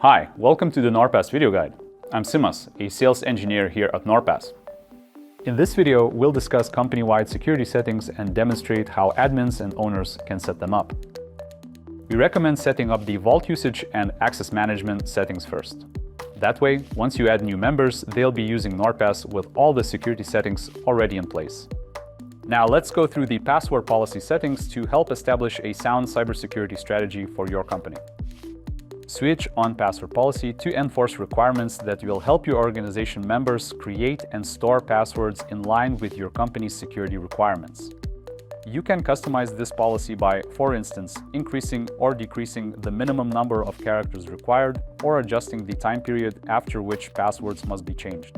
Hi, welcome to the NordPass video guide. I'm Simas, a sales engineer here at NordPass. In this video, we'll discuss company-wide security settings and demonstrate how admins and owners can set them up. We recommend setting up the vault usage and access management settings first. That way, once you add new members, they'll be using NordPass with all the security settings already in place. Now let's go through the password policy settings to help establish a sound cybersecurity strategy for your company. Switch on password policy to enforce requirements that will help your organization members create and store passwords in line with your company's security requirements. You can customize this policy by, for instance, increasing or decreasing the minimum number of characters required or adjusting the time period after which passwords must be changed.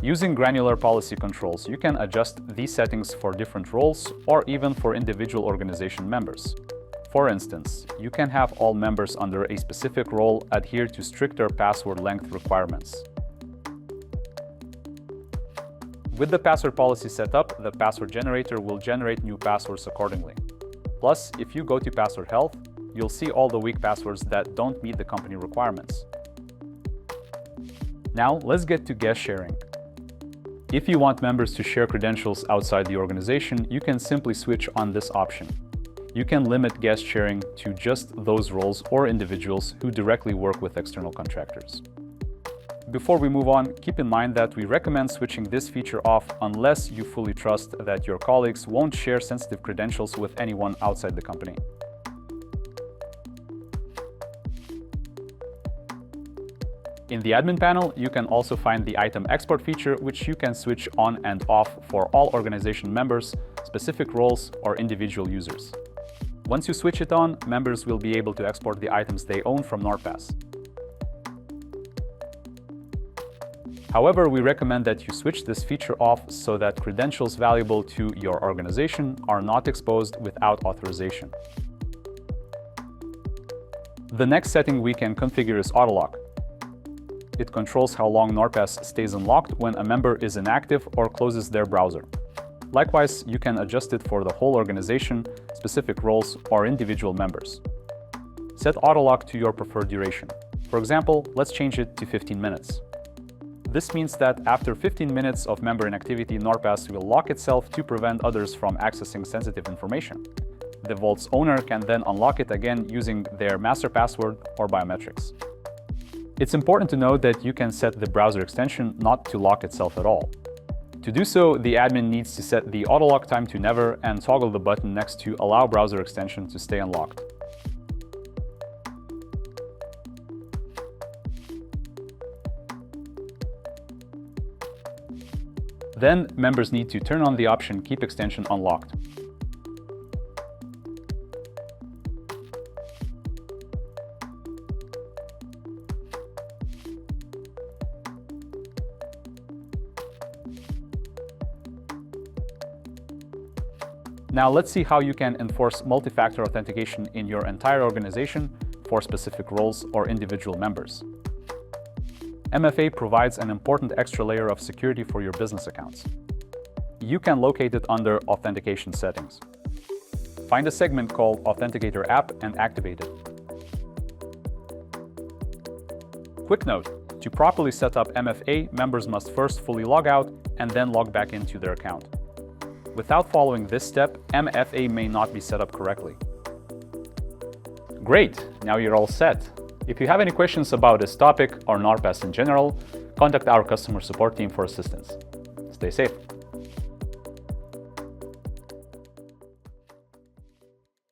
Using granular policy controls, you can adjust these settings for different roles or even for individual organization members. For instance, you can have all members under a specific role adhere to stricter password length requirements. With the password policy set up, the password generator will generate new passwords accordingly. Plus, if you go to password health, you'll see all the weak passwords that don't meet the company requirements. Now, let's get to guest sharing. If you want members to share credentials outside the organization, you can simply switch on this option. You can limit guest sharing to just those roles or individuals who directly work with external contractors. Before we move on, keep in mind that we recommend switching this feature off unless you fully trust that your colleagues won't share sensitive credentials with anyone outside the company. In the admin panel, you can also find the item export feature, which you can switch on and off for all organization members, specific roles, or individual users. Once you switch it on, members will be able to export the items they own from NordPass. However, we recommend that you switch this feature off so that credentials valuable to your organization are not exposed without authorization. The next setting we can configure is Autolock. It controls how long NordPass stays unlocked when a member is inactive or closes their browser. Likewise, you can adjust it for the whole organization, specific roles, or individual members. Set Autolock to your preferred duration. For example, let's change it to 15 minutes. This means that after 15 minutes of member inactivity, NordPass will lock itself to prevent others from accessing sensitive information. The vault's owner can then unlock it again using their master password or biometrics. It's important to note that you can set the browser extension not to lock itself at all. To do so, the admin needs to set the Autolock time to never and toggle the button next to Allow Browser Extension to stay unlocked. Then, members need to turn on the option Keep Extension Unlocked. Now let's see how you can enforce multi-factor authentication in your entire organization for specific roles or individual members. MFA provides an important extra layer of security for your business accounts. You can locate it under Authentication settings. Find a segment called Authenticator app and activate it. Quick note, to properly set up MFA, members must first fully log out and then log back into their account. Without following this step, MFA may not be set up correctly. Great, now you're all set. If you have any questions about this topic or NordPass in general, contact our customer support team for assistance. Stay safe.